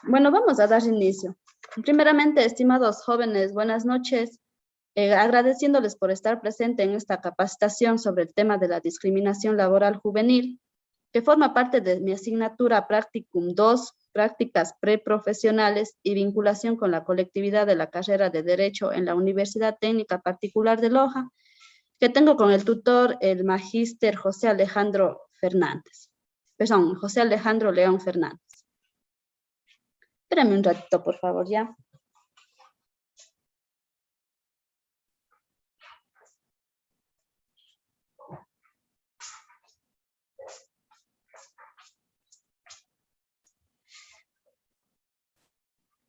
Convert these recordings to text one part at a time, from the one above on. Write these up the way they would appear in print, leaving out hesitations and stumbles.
Bueno, vamos a dar inicio. Primeramente, estimados jóvenes, buenas noches. Agradeciéndoles por estar presente en esta capacitación sobre el tema de la discriminación laboral juvenil, que forma parte de mi asignatura Practicum 2, Prácticas Preprofesionales y Vinculación con la Colectividad de la Carrera de Derecho en la Universidad Técnica Particular de Loja, que tengo con el tutor, el magíster José Alejandro León Fernández. Espérame un ratito, por favor, ya.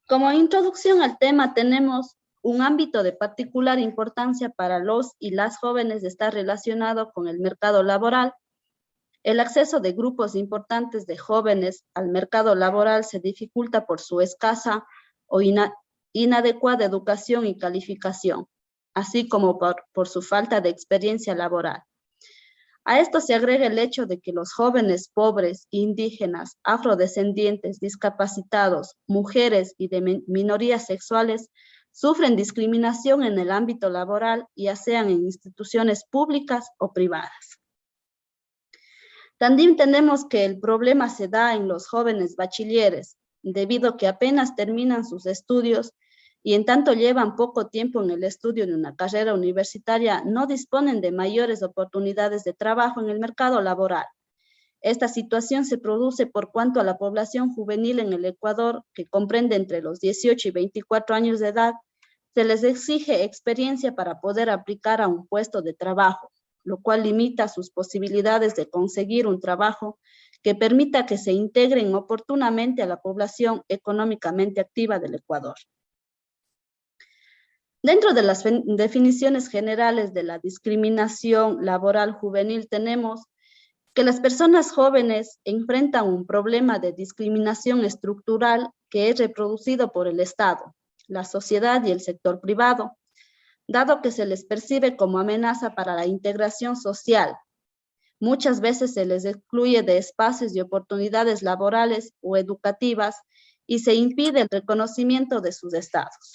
Como introducción al tema, tenemos un ámbito de particular importancia para los y las jóvenes está relacionado con el mercado laboral. El acceso de grupos importantes de jóvenes al mercado laboral se dificulta por su escasa o inadecuada educación y calificación, así como por su falta de experiencia laboral. A esto se agrega el hecho de que los jóvenes pobres, indígenas, afrodescendientes, discapacitados, mujeres y de minorías sexuales sufren discriminación en el ámbito laboral, ya sean en instituciones públicas o privadas. También tenemos que el problema se da en los jóvenes bachilleres, debido a que apenas terminan sus estudios y en tanto llevan poco tiempo en el estudio de una carrera universitaria, no disponen de mayores oportunidades de trabajo en el mercado laboral. Esta situación se produce por cuanto a la población juvenil en el Ecuador, que comprende entre los 18 y 24 años de edad, se les exige experiencia para poder aplicar a un puesto de trabajo, lo cual limita sus posibilidades de conseguir un trabajo que permita que se integren oportunamente a la población económicamente activa del Ecuador. Dentro de las definiciones generales de la discriminación laboral juvenil tenemos que las personas jóvenes enfrentan un problema de discriminación estructural que es reproducido por el Estado, la sociedad y el sector privado, dado que se les percibe como amenaza para la integración social. Muchas veces se les excluye de espacios y oportunidades laborales o educativas y se impide el reconocimiento de sus estados.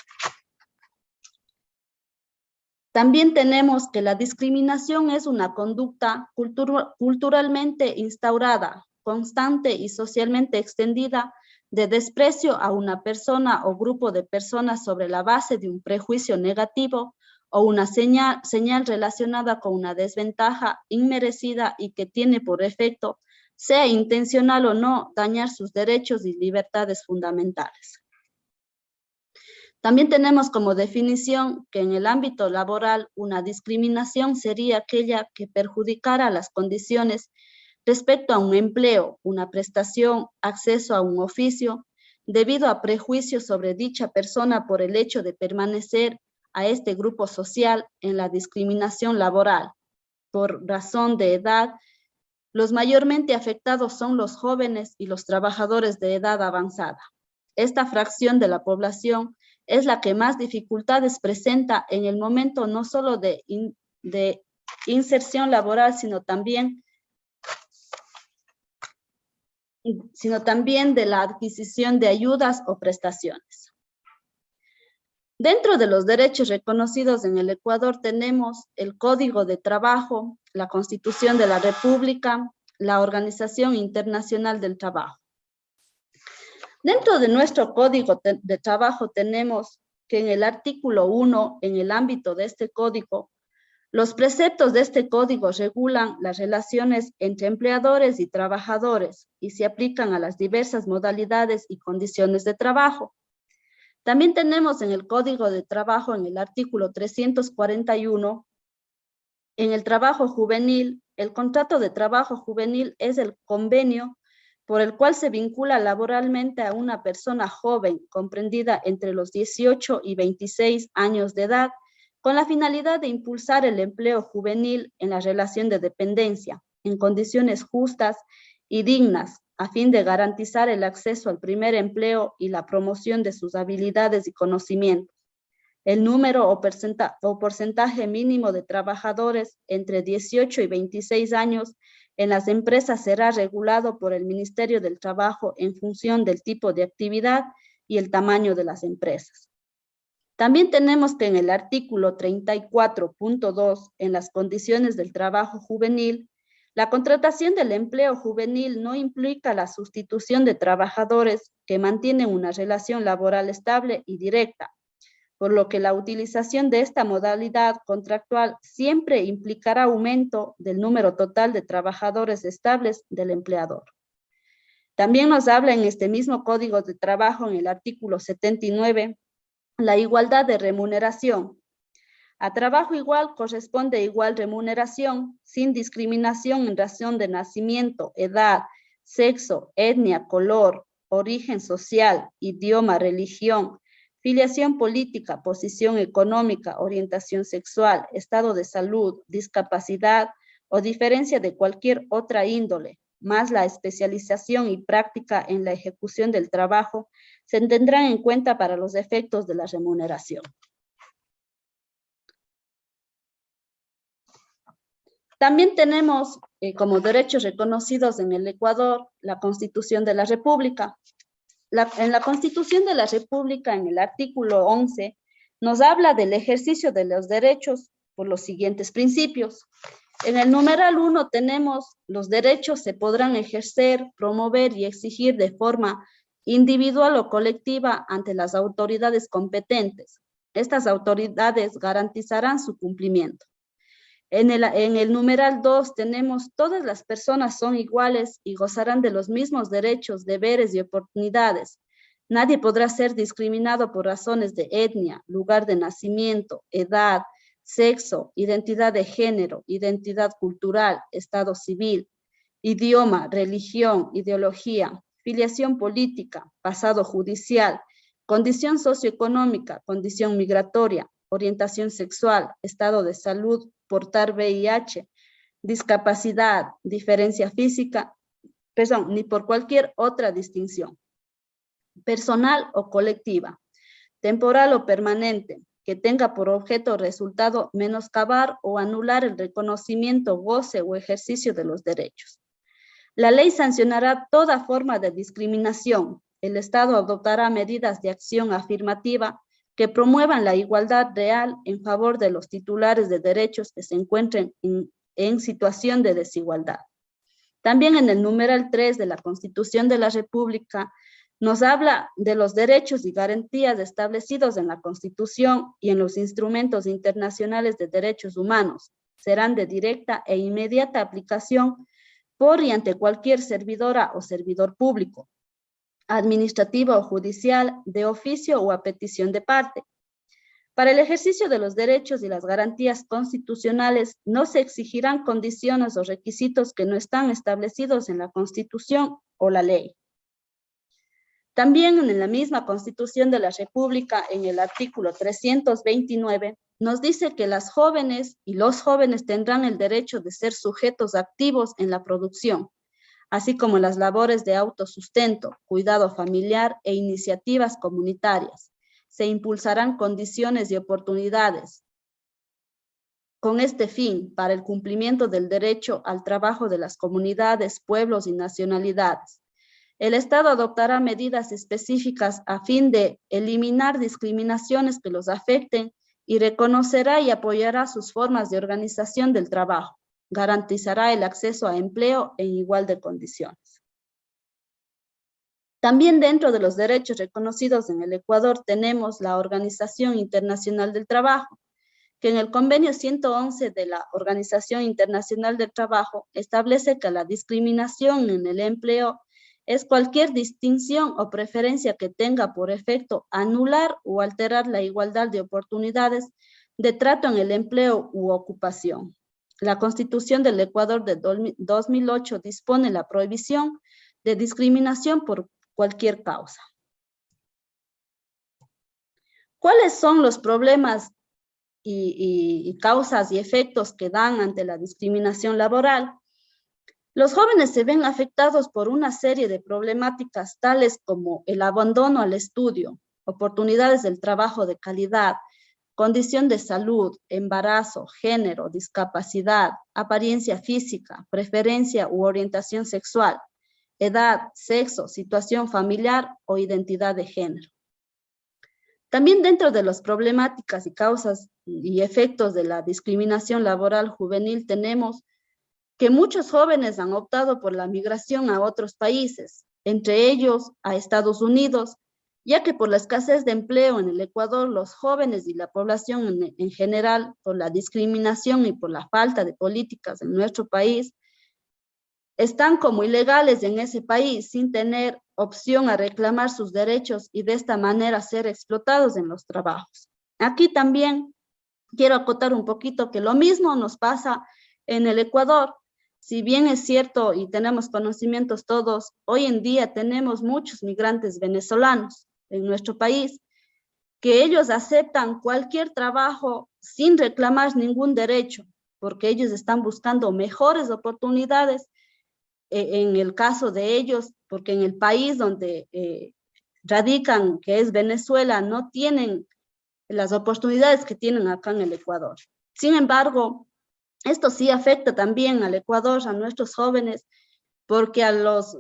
También tenemos que la discriminación es una conducta culturalmente instaurada, constante y socialmente extendida de desprecio a una persona o grupo de personas sobre la base de un prejuicio negativo o una señal relacionada con una desventaja inmerecida y que tiene por efecto, sea intencional o no, dañar sus derechos y libertades fundamentales. También tenemos como definición que en el ámbito laboral una discriminación sería aquella que perjudicara las condiciones respecto a un empleo, una prestación, acceso a un oficio, debido a prejuicios sobre dicha persona por el hecho de permanecer a este grupo social en la discriminación laboral. Por razón de edad, los mayormente afectados son los jóvenes y los trabajadores de edad avanzada. Esta fracción de la población es la que más dificultades presenta en el momento no solo de inserción laboral, sino también de la adquisición de ayudas o prestaciones. Dentro de los derechos reconocidos en el Ecuador tenemos el Código de Trabajo, la Constitución de la República, la Organización Internacional del Trabajo. Dentro de nuestro Código de Trabajo tenemos que en el artículo 1, en el ámbito de este código, los preceptos de este código regulan las relaciones entre empleadores y trabajadores y se aplican a las diversas modalidades y condiciones de trabajo. También tenemos en el Código de Trabajo, en el artículo 341, en el trabajo juvenil, el contrato de trabajo juvenil es el convenio por el cual se vincula laboralmente a una persona joven comprendida entre los 18 y 26 años de edad, con la finalidad de impulsar el empleo juvenil en la relación de dependencia, en condiciones justas y dignas, a fin de garantizar el acceso al primer empleo y la promoción de sus habilidades y conocimientos. El número o porcentaje mínimo de trabajadores entre 18 y 26 años En las empresas será regulado por el Ministerio del Trabajo en función del tipo de actividad y el tamaño de las empresas. También tenemos que en el artículo 34.2, en las condiciones del trabajo juvenil, la contratación del empleo juvenil no implica la sustitución de trabajadores que mantienen una relación laboral estable y directa, por lo que la utilización de esta modalidad contractual siempre implicará aumento del número total de trabajadores estables del empleador. También nos habla en este mismo Código de Trabajo, en el artículo 79, la igualdad de remuneración. A trabajo igual corresponde igual remuneración, sin discriminación en razón de nacimiento, edad, sexo, etnia, color, origen social, idioma, religión, filiación política, posición económica, orientación sexual, estado de salud, discapacidad o diferencia de cualquier otra índole, más la especialización y práctica en la ejecución del trabajo, se tendrán en cuenta para los efectos de la remuneración. También tenemos como derechos reconocidos en el Ecuador la Constitución de la República. En la Constitución de la República, en el artículo 11, nos habla del ejercicio de los derechos por los siguientes principios. En el numeral 1 tenemos: los derechos se podrán ejercer, promover y exigir de forma individual o colectiva ante las autoridades competentes. Estas autoridades garantizarán su cumplimiento. En el numeral 2 tenemos: todas las personas son iguales y gozarán de los mismos derechos, deberes y oportunidades. Nadie podrá ser discriminado por razones de etnia, lugar de nacimiento, edad, sexo, identidad de género, identidad cultural, estado civil, idioma, religión, ideología, filiación política, pasado judicial, condición socioeconómica, condición migratoria, orientación sexual, estado de salud, portar VIH, discapacidad, diferencia física, ni por cualquier otra distinción, personal o colectiva, temporal o permanente, que tenga por objeto o resultado menoscabar o anular el reconocimiento, goce o ejercicio de los derechos. La ley sancionará toda forma de discriminación. El Estado adoptará medidas de acción afirmativa que promuevan la igualdad real en favor de los titulares de derechos que se encuentren en situación de desigualdad. También en el numeral 3 de la Constitución de la República nos habla de los derechos y garantías establecidos en la Constitución y en los instrumentos internacionales de derechos humanos. Serán de directa e inmediata aplicación por y ante cualquier servidora o servidor público, administrativo o judicial, de oficio o a petición de parte. Para el ejercicio de los derechos y las garantías constitucionales no se exigirán condiciones o requisitos que no están establecidos en la Constitución o la ley. También en la misma Constitución de la República, en el artículo 329, nos dice que las jóvenes y los jóvenes tendrán el derecho de ser sujetos activos en la producción, así como las labores de autosustento, cuidado familiar e iniciativas comunitarias. Se impulsarán condiciones y oportunidades con este fin para el cumplimiento del derecho al trabajo de las comunidades, pueblos y nacionalidades. El Estado adoptará medidas específicas a fin de eliminar discriminaciones que los afecten y reconocerá y apoyará sus formas de organización del trabajo. Garantizará el acceso a empleo en igual de condiciones. También dentro de los derechos reconocidos en el Ecuador tenemos la Organización Internacional del Trabajo, que en el convenio 111 de la Organización Internacional del Trabajo establece que la discriminación en el empleo es cualquier distinción o preferencia que tenga por efecto anular o alterar la igualdad de oportunidades de trato en el empleo u ocupación. La Constitución del Ecuador de 2008 dispone la prohibición de discriminación por cualquier causa. ¿Cuáles son los problemas y causas y efectos que dan ante la discriminación laboral? Los jóvenes se ven afectados por una serie de problemáticas tales como el abandono al estudio, oportunidades del trabajo de calidad, condición de salud, embarazo, género, discapacidad, apariencia física, preferencia u orientación sexual, edad, sexo, situación familiar o identidad de género. También dentro de las problemáticas y causas y efectos de la discriminación laboral juvenil tenemos que muchos jóvenes han optado por la migración a otros países, entre ellos a Estados Unidos, ya que por la escasez de empleo en el Ecuador, los jóvenes y la población en general, por la discriminación y por la falta de políticas en nuestro país, están como ilegales en ese país sin tener opción a reclamar sus derechos y de esta manera ser explotados en los trabajos. Aquí también quiero acotar un poquito que lo mismo nos pasa en el Ecuador. Si bien es cierto y tenemos conocimientos todos, hoy en día tenemos muchos migrantes venezolanos en nuestro país, que ellos aceptan cualquier trabajo sin reclamar ningún derecho, porque ellos están buscando mejores oportunidades en el caso de ellos, porque en el país donde radican, que es Venezuela, no tienen las oportunidades que tienen acá en el Ecuador. Sin embargo, esto sí afecta también al Ecuador, a nuestros jóvenes, porque a los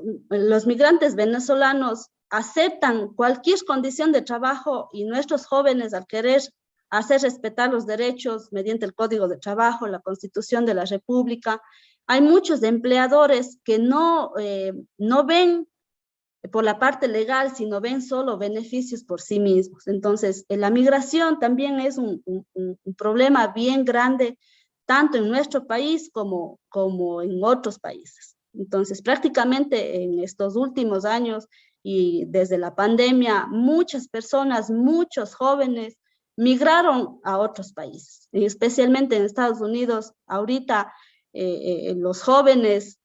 migrantes venezolanos aceptan cualquier condición de trabajo y nuestros jóvenes, al querer hacer respetar los derechos mediante el Código de Trabajo, la Constitución de la República, hay muchos empleadores que no ven por la parte legal, sino ven solo beneficios por sí mismos. Entonces, la migración también es un problema bien grande, tanto en nuestro país como en otros países. Entonces, prácticamente en estos últimos años y desde la pandemia, muchas personas, muchos jóvenes migraron a otros países, y especialmente en Estados Unidos. Ahorita los jóvenes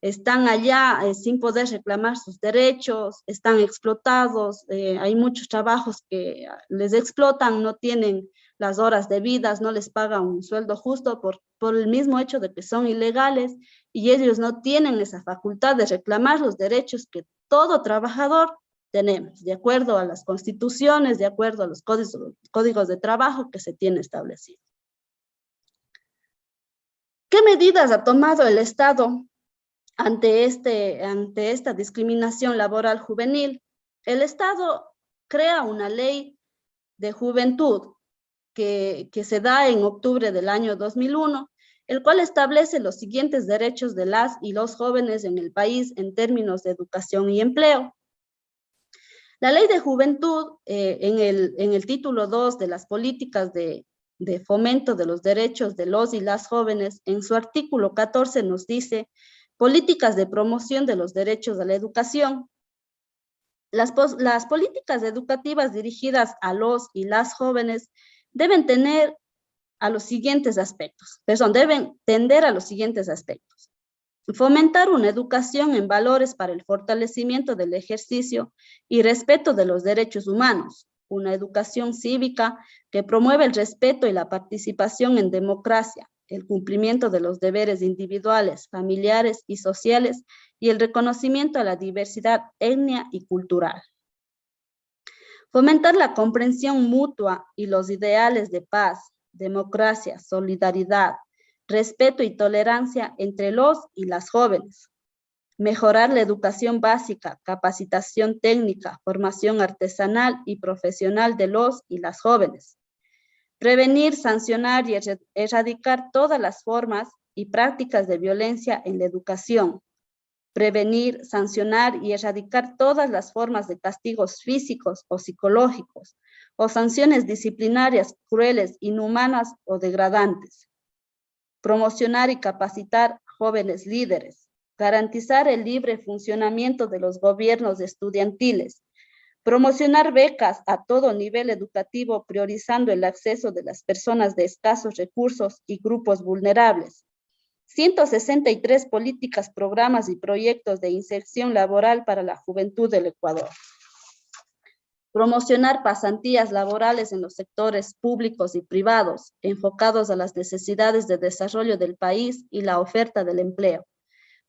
están allá sin poder reclamar sus derechos, están explotados, hay muchos trabajos que les explotan, no tienen las horas debidas, no les pagan un sueldo justo por el mismo hecho de que son ilegales y ellos no tienen esa facultad de reclamar los derechos que todo trabajador tenemos, de acuerdo a las constituciones, de acuerdo a los códigos de trabajo que se tienen establecidos. ¿Qué medidas ha tomado el Estado ante esta discriminación laboral juvenil? El Estado crea una ley de juventud que se da en octubre del año 2001, el cual establece los siguientes derechos de las y los jóvenes en el país en términos de educación y empleo. La ley de juventud, en el título 2 de las políticas de fomento de los derechos de los y las jóvenes, en su artículo 14 nos dice: políticas de promoción de los derechos a la educación. Las políticas educativas dirigidas a los y las jóvenes deben tender a los siguientes aspectos. Fomentar una educación en valores para el fortalecimiento del ejercicio y respeto de los derechos humanos. Una educación cívica que promueve el respeto y la participación en democracia, el cumplimiento de los deberes individuales, familiares y sociales y el reconocimiento a la diversidad étnica y cultural. Fomentar la comprensión mutua y los ideales de paz, democracia, solidaridad, respeto y tolerancia entre los y las jóvenes. Mejorar la educación básica, capacitación técnica, formación artesanal y profesional de los y las jóvenes. Prevenir, sancionar y erradicar todas las formas y prácticas de violencia en la educación. Prevenir, sancionar y erradicar todas las formas de castigos físicos o psicológicos, o sanciones disciplinarias crueles, inhumanas o degradantes. Promocionar y capacitar jóvenes líderes. Garantizar el libre funcionamiento de los gobiernos estudiantiles. Promocionar becas a todo nivel educativo, priorizando el acceso de las personas de escasos recursos y grupos vulnerables. 163 políticas, programas y proyectos de inserción laboral para la juventud del Ecuador. Promocionar pasantías laborales en los sectores públicos y privados, enfocados a las necesidades de desarrollo del país y la oferta del empleo.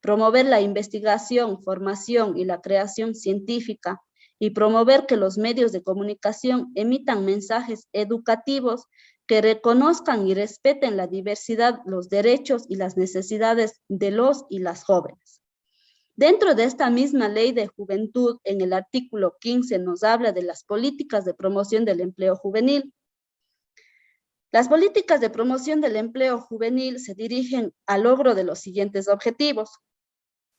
Promover la investigación, formación y la creación científica y promover que los medios de comunicación emitan mensajes educativos que reconozcan y respeten la diversidad, los derechos y las necesidades de los y las jóvenes. Dentro de esta misma ley de juventud, en el artículo 15 nos habla de las políticas de promoción del empleo juvenil. Las políticas de promoción del empleo juvenil se dirigen al logro de los siguientes objetivos: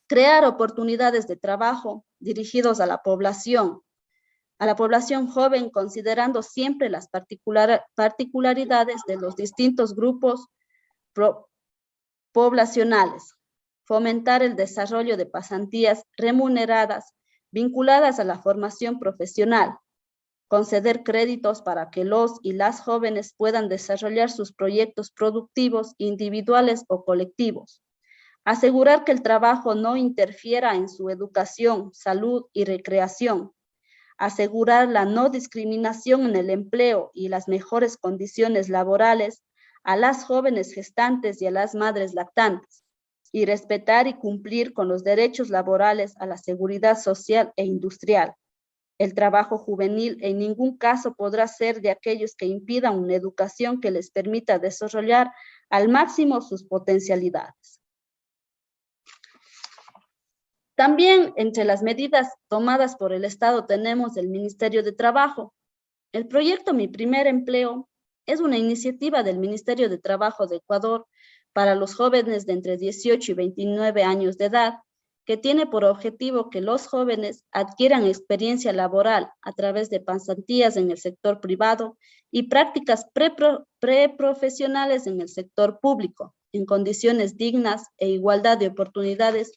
crear oportunidades de trabajo dirigidos a la población joven, considerando siempre las particularidades de los distintos grupos poblacionales, fomentar el desarrollo de pasantías remuneradas vinculadas a la formación profesional, conceder créditos para que los y las jóvenes puedan desarrollar sus proyectos productivos individuales o colectivos, asegurar que el trabajo no interfiera en su educación, salud y recreación, asegurar la no discriminación en el empleo y las mejores condiciones laborales a las jóvenes gestantes y a las madres lactantes, y respetar y cumplir con los derechos laborales a la seguridad social e industrial. El trabajo juvenil en ningún caso podrá ser de aquellos que impidan una educación que les permita desarrollar al máximo sus potencialidades. También entre las medidas tomadas por el Estado tenemos el Ministerio de Trabajo. El proyecto Mi Primer Empleo es una iniciativa del Ministerio de Trabajo de Ecuador para los jóvenes de entre 18 y 29 años de edad, que tiene por objetivo que los jóvenes adquieran experiencia laboral a través de pasantías en el sector privado y prácticas preprofesionales en el sector público, en condiciones dignas e igualdad de oportunidades,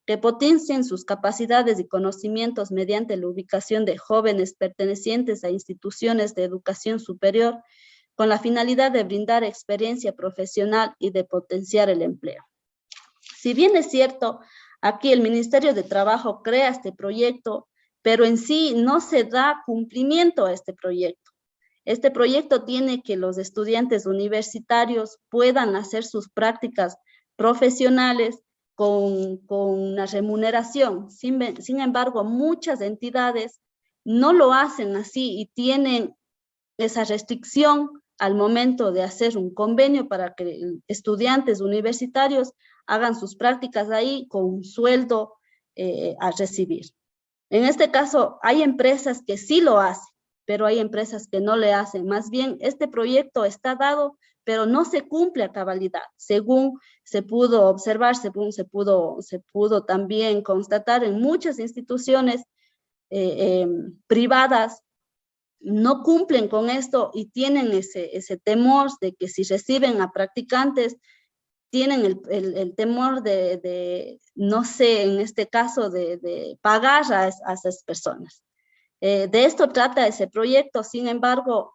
que potencien sus capacidades y conocimientos mediante la ubicación de jóvenes pertenecientes a instituciones de educación superior, con la finalidad de brindar experiencia profesional y de potenciar el empleo. Si bien es cierto, aquí el Ministerio de Trabajo crea este proyecto, pero en sí no se da cumplimiento a este proyecto. Este proyecto tiene que los estudiantes universitarios puedan hacer sus prácticas profesionales con una remuneración. Sin embargo, muchas entidades no lo hacen así y tienen esa restricción al momento de hacer un convenio para que estudiantes universitarios hagan sus prácticas ahí con un sueldo a recibir. En este caso, hay empresas que sí lo hacen, pero hay empresas que no le hacen. Más bien, este proyecto está dado, pero no se cumple a cabalidad. Según se pudo observar, según se pudo también constatar en muchas instituciones privadas, no cumplen con esto y tienen ese temor de que si reciben a practicantes, tienen el temor no sé, en este caso, de pagar a esas personas. De esto trata ese proyecto. Sin embargo,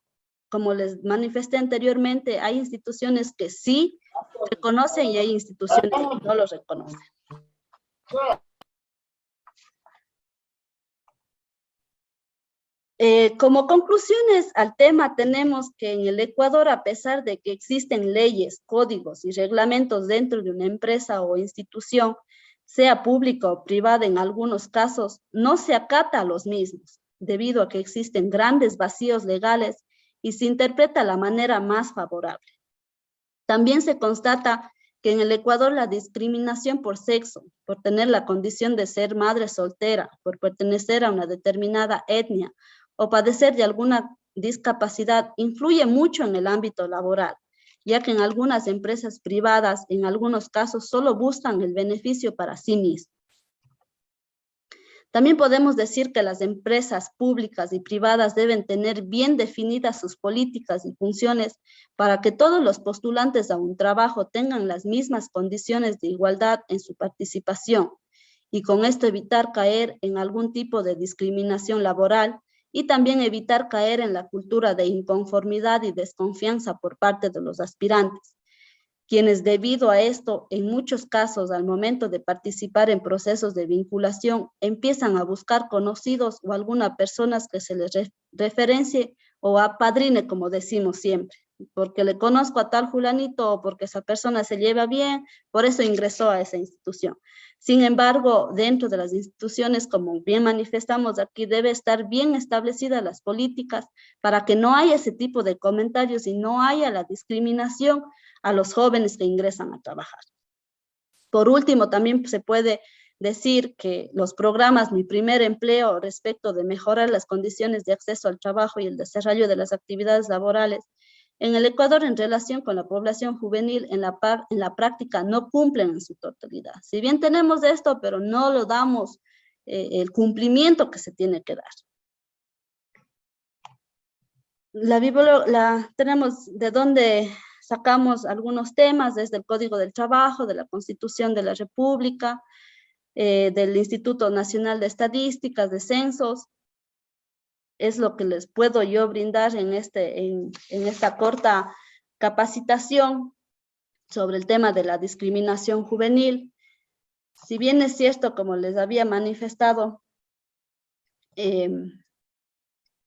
como les manifesté anteriormente, hay instituciones que sí reconocen y hay instituciones que no lo reconocen. Como conclusiones al tema, tenemos que en el Ecuador, a pesar de que existen leyes, códigos y reglamentos dentro de una empresa o institución, sea pública o privada en algunos casos, no se acata a los mismos, debido a que existen grandes vacíos legales y se interpreta la manera más favorable. También se constata que en el Ecuador la discriminación por sexo, por tener la condición de ser madre soltera, por pertenecer a una determinada etnia o padecer de alguna discapacidad, influye mucho en el ámbito laboral, ya que en algunas empresas privadas, en algunos casos, solo buscan el beneficio para sí mismos. También podemos decir que las empresas públicas y privadas deben tener bien definidas sus políticas y funciones para que todos los postulantes a un trabajo tengan las mismas condiciones de igualdad en su participación y con esto evitar caer en algún tipo de discriminación laboral y también evitar caer en la cultura de inconformidad y desconfianza por parte de los aspirantes, quienes debido a esto, en muchos casos, al momento de participar en procesos de vinculación, empiezan a buscar conocidos o alguna persona que se les referencie o apadrine, como decimos siempre. porque le conozco a tal fulanito o porque esa persona se lleva bien, por eso ingresó a esa institución. Sin embargo, dentro de las instituciones, como bien manifestamos aquí, debe estar bien establecidas las políticas para que no haya ese tipo de comentarios y no haya la discriminación a los jóvenes que ingresan a trabajar. Por último, también se puede decir que los programas Mi Primer Empleo respecto de mejorar las condiciones de acceso al trabajo y el desarrollo de las actividades laborales en el Ecuador en relación con la población juvenil en la práctica no cumplen en su totalidad. Si bien tenemos esto, pero no lo damos el cumplimiento que se tiene que dar. Tenemos de dónde sacamos algunos temas desde el Código del Trabajo, de la Constitución de la República, del Instituto Nacional de Estadísticas, de Censos. Es lo que les puedo yo brindar en esta corta capacitación sobre el tema de la discriminación juvenil. Si bien es cierto, como les había manifestado,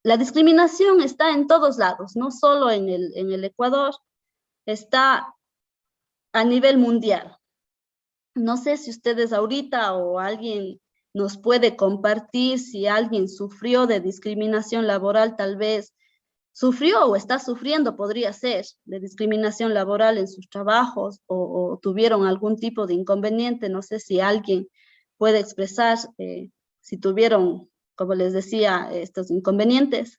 la discriminación está en todos lados, no solo en el Ecuador, está a nivel mundial. No sé si ustedes ahorita o alguien nos puede compartir si alguien sufrió de discriminación laboral, tal vez sufrió o está sufriendo, podría ser, de discriminación laboral en sus trabajos o tuvieron algún tipo de inconveniente. No sé si alguien puede expresar si tuvieron, como les decía, estos inconvenientes.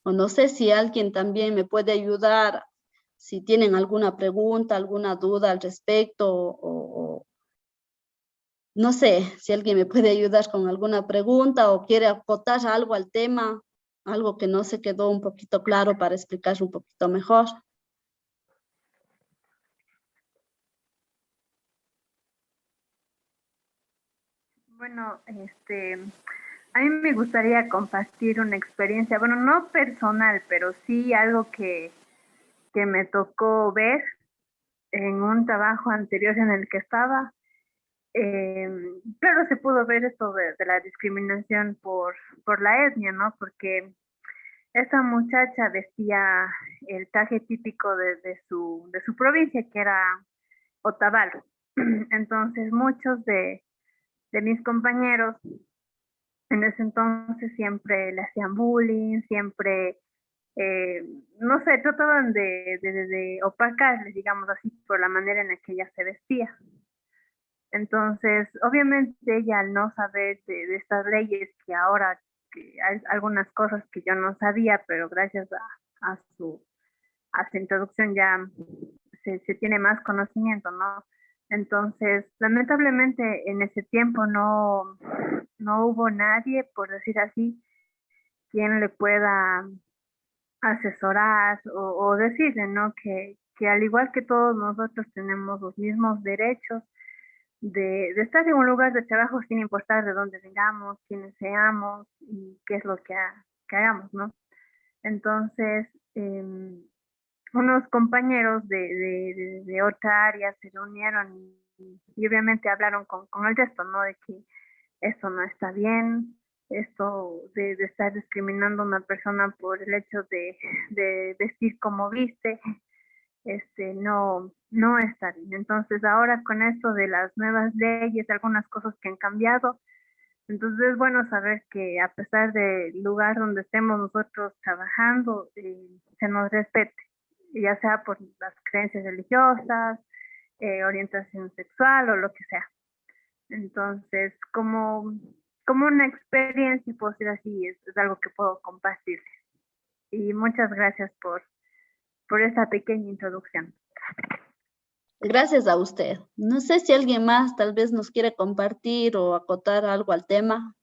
O no sé si alguien también me puede ayudar, si tienen alguna pregunta, alguna duda al respecto, o no sé si alguien me puede ayudar con alguna pregunta o quiere acotar algo al tema, algo que no se quedó un poquito claro para explicar un poquito mejor. Bueno, a mí me gustaría compartir una experiencia, bueno, no personal, pero sí algo que me tocó ver en un trabajo anterior en el que estaba. Eh, claro, se pudo ver esto de la discriminación por la etnia, ¿no? Porque esa muchacha vestía el traje típico de su provincia, que era Otavalo. Entonces, muchos de mis compañeros en ese entonces siempre le hacían bullying, siempre, eh, no sé, trataban de opacarle, digamos así, por la manera en la que ella se vestía. Entonces, obviamente ella al no saber de estas leyes, que ahora que hay algunas cosas que yo no sabía, pero gracias a su introducción ya se tiene más conocimiento, ¿no? Entonces, lamentablemente en ese tiempo no hubo nadie, por decir así, quien le pueda asesorar o decirle, ¿no? Que al igual que todos nosotros tenemos los mismos derechos de estar en un lugar de trabajo sin importar de dónde vengamos, quiénes seamos y qué es lo que hagamos, ¿no? Entonces, unos compañeros de otra área se reunieron y obviamente hablaron con el resto, ¿no? De que esto no está bien, esto de estar discriminando a una persona por el hecho de vestir como viste, no está bien. Entonces ahora con esto de las nuevas leyes, algunas cosas que han cambiado, entonces es bueno saber que a pesar del lugar donde estemos nosotros trabajando, se nos respete, ya sea por las creencias religiosas, orientación sexual o lo que sea. Entonces, como una experiencia, puedo decir así, es algo que puedo compartir. Y muchas gracias por esta pequeña introducción. Gracias a usted. No sé si alguien más tal vez nos quiere compartir o acotar algo al tema.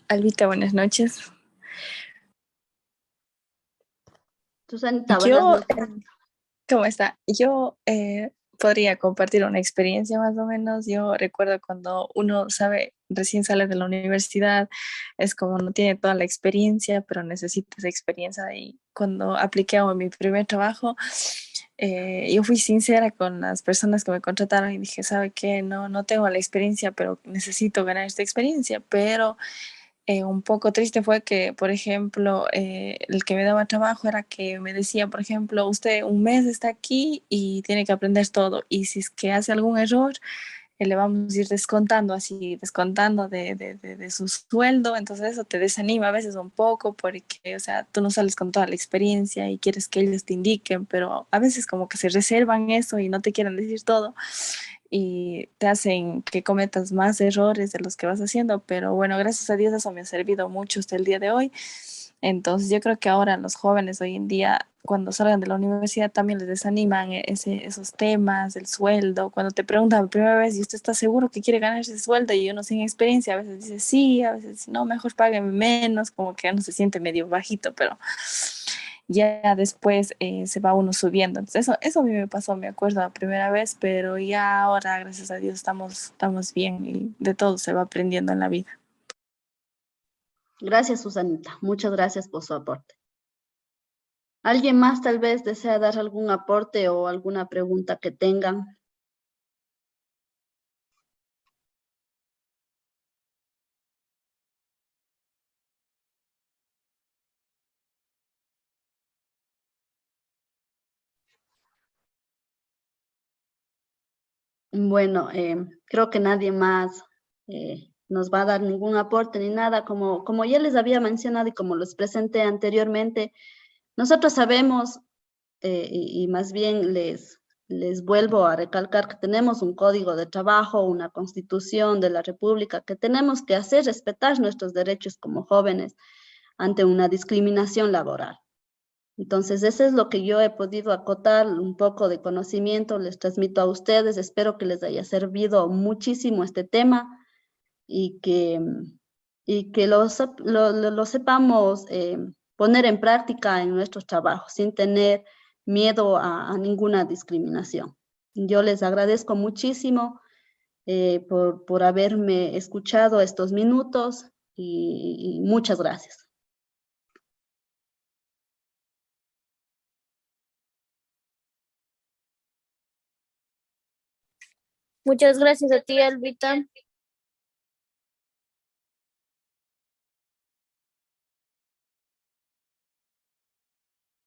Albita, buenas noches. Susanita, buenas noches. ¿Cómo está? Yo podría compartir una experiencia más o menos. Yo recuerdo cuando uno sabe, recién sale de la universidad, es como no tiene toda la experiencia, pero necesita esa experiencia. Y cuando apliqué a mi primer trabajo, yo fui sincera con las personas que me contrataron y dije, ¿sabe qué? No, no tengo la experiencia, pero necesito ganar esta experiencia. Pero un poco triste fue que, por ejemplo, el que me daba trabajo era que me decía, por ejemplo, usted un mes está aquí y tiene que aprender todo. Y si es que hace algún error, le vamos a ir descontando así, descontando de su sueldo. Entonces eso te desanima a veces un poco porque, o sea, tú no sales con toda la experiencia y quieres que ellos te indiquen, pero a veces como que se reservan eso y no te quieren decir todo y te hacen que cometas más errores de los que vas haciendo, pero bueno, gracias a Dios eso me ha servido mucho hasta el día de hoy. Entonces yo creo que ahora los jóvenes hoy en día, cuando salgan de la universidad, también les desaniman esos temas, el sueldo. Cuando te preguntan la primera vez, ¿y usted está seguro que quiere ganar ese sueldo? Y uno sin experiencia, a veces dice sí, a veces no, mejor págueme menos, como que uno se siente medio bajito, pero ya después se va uno subiendo. Entonces eso a mí me pasó, me acuerdo la primera vez, pero ya ahora, gracias a Dios, estamos bien y de todo se va aprendiendo en la vida. Gracias, Susanita. Muchas gracias por su aporte. ¿Alguien más tal vez desea dar algún aporte o alguna pregunta que tengan? Bueno, creo que nadie más nos va a dar ningún aporte ni nada. Como ya les había mencionado y como los presenté anteriormente, nosotros sabemos y más bien les vuelvo a recalcar que tenemos un código de trabajo, una constitución de la República, que tenemos que hacer respetar nuestros derechos como jóvenes ante una discriminación laboral. Entonces, eso es lo que yo he podido acotar, un poco de conocimiento, les transmito a ustedes, espero que les haya servido muchísimo este tema y que lo sepamos poner en práctica en nuestros trabajos sin tener miedo a ninguna discriminación. Yo les agradezco muchísimo por haberme escuchado estos minutos y muchas gracias. Muchas gracias a ti, Albita.